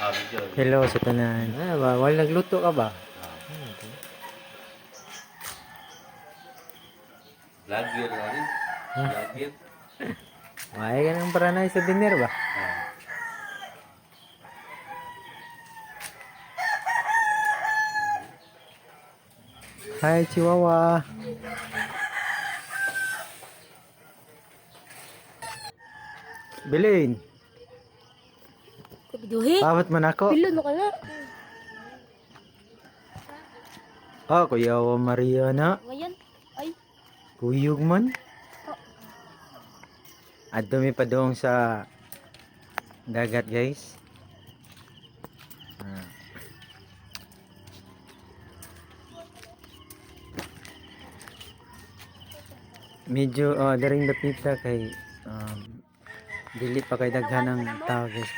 Video. Hello sa tanan. Wala nagluto ka ba? Vlogger rin. Vlogger. May ka nang paranay sa dinner ba? Hi, Chihuahua. Bilin, Kabiduhi. pawat man ako. Pilo no ka na. Oh, Kuya Maria na. Ngayon. Ay. Kuyog man. At dumi pa doon sa dagat, guys. Ah. Medyo daring dapita kay dili pa kay daghan ang tao, guys.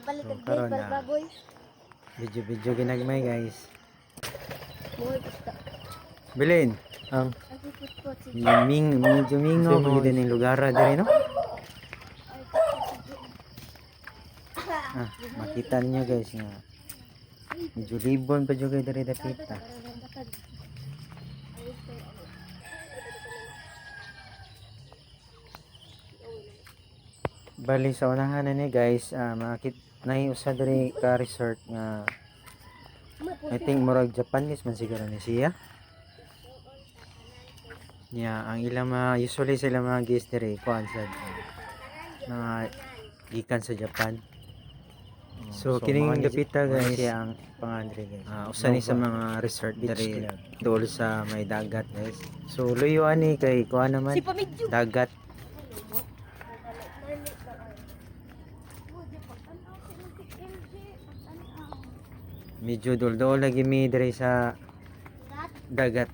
Balik So, ka karon para na. baboy. Video ginagmay, guys. Buhay basta. Bilin, ang Ay, medyo mingaw pag din yung lugar diri, no? Makita niyo, guys, nga medyo libon pa jud diri dapita. Bali sa unahan na ni, guys, makit na usa diri ka resort nga I think murag Japanese man siguro ni siya. Ang ilang usually sila mga guest diri kuan sa mga gikan sa Japan. So kining dapita, guys, siya ang pangandre, guys. Usa ni sa mga resort diri dol sa may dagat, guys. So luyo ani kay kuan naman Si Pamidyo. dagat. Medyo dol-dol lagi mi diri sa dagat.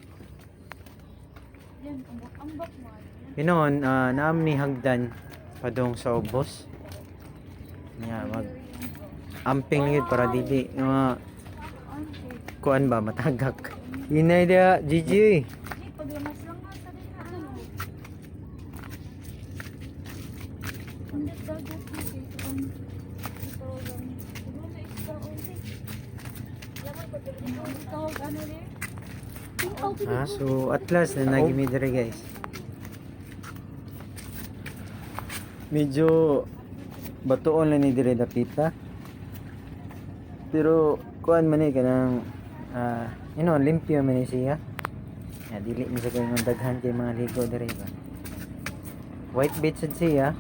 Pinon naam ni hagdan padong sa ubos. Mag amping gid para dili nga kuan ba matagak. Inay dia Gigi. So at last na nagimi diri, guys. Medyo batuon lang ni dire dapita. Pero kuan man ni kanang limpyo man ni siya. Dili mi sa kay daghan kay mga ligo diri ba. White beach sad siya.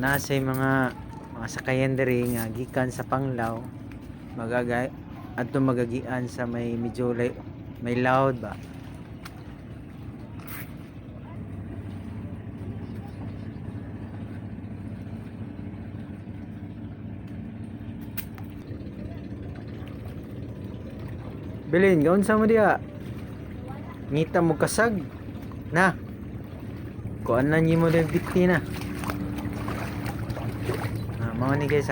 Nasa mga sakayan diri nga gikan sa Panglao. Adto magagian sa may medyo may loud ba. Bilin, gaon sa mo diya? Ngita mo kasag na. Kuan na nimo din biti na. Mao ni, guys,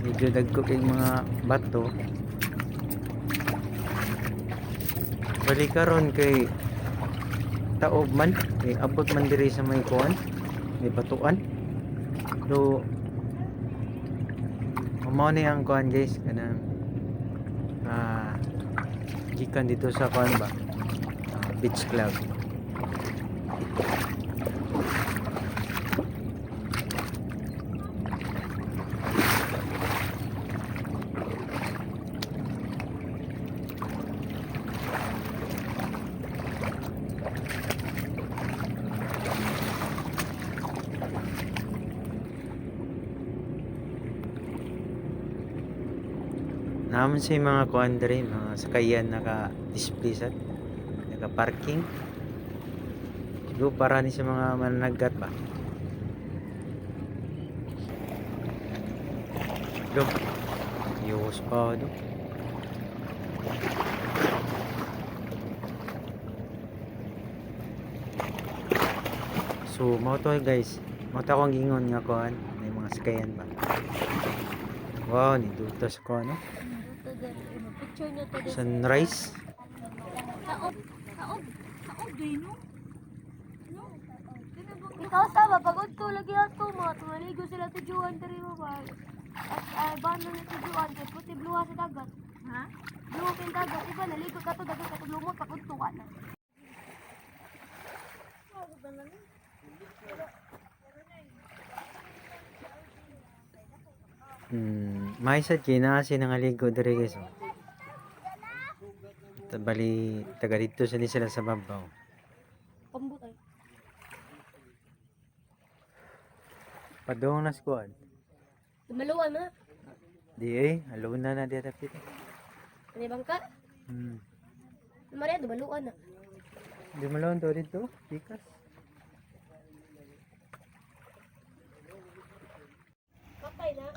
medyo dagko kay mga bato. Bali karon kay taob man kay abot man diri sa may kuan, may batuan. So mao ni ang kuan, guys, kanang gikan dito sa kuan ba, beach club. Naman sa mga kuan diri, mga sakayan naka-display sa naka-parking. Siguro para ni sa mga mananagat ba. Do. Yos pa do. So mo to, guys. Mo ta akong gingon nga kuan, may mga sakayan ba. Wow, ni dito sa kuan, no? Sunrise. Taob din no. No? Kana bang Ikaw sama, pagod ko lagi ato mo. Tumaligo sila tujuan dari mo ba? At bano na tujuan, kay puti bluha sa dagat. Ha? Bluha kay dagat, iba naligo ka to, dagat ka to lumot, pagod to ka na. Maisad kina sinangaligo diri guys. Oh. Bali taga dito sila sa babaw. Pambut ay. Padong na squad. Dumaluan na. Di alone na di tapit. Ano bang ka? Maria, dumaluan na. Di malon to dito, pikas. Patay na.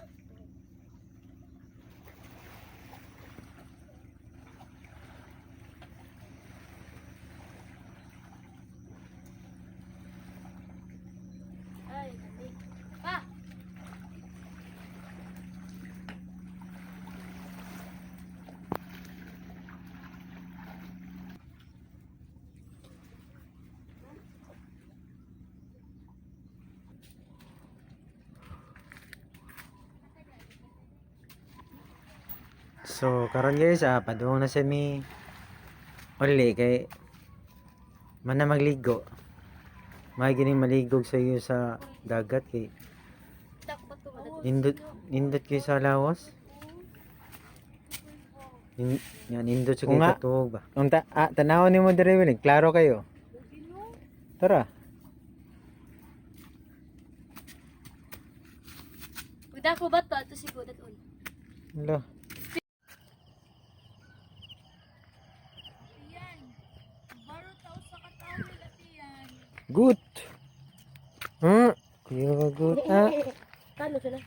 Ay, dali. Pa! So karon guys, padung na sa mi uli kay mana magligo. May gining maligog sa iyo sa dagat kay Dapat ko nindot kayo sa lawas. Yan nindot sa kayo katuog ba. Ang tanawon nimo diri wiling, klaro kayo. Tara. Udah ko ba to? Ito si Godat on. Hello. Good. Kuya good. Kano sila?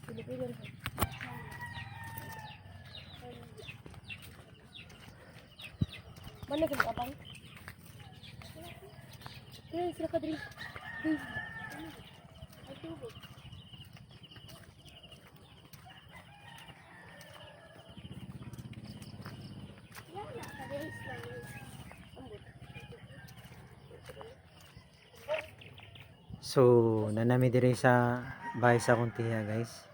Pilipino na. Mana sila kapang? Kaya sila ka drink. Ay, tubig. Wala, ka-days lang. So, nanami diri sa bahay sa kuntiya guys.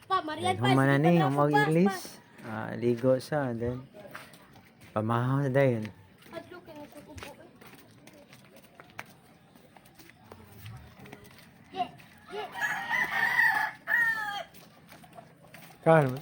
Pa, Marian Then pa. humana ni mag-release. Ligo sa then pamahaw na dayon. Kan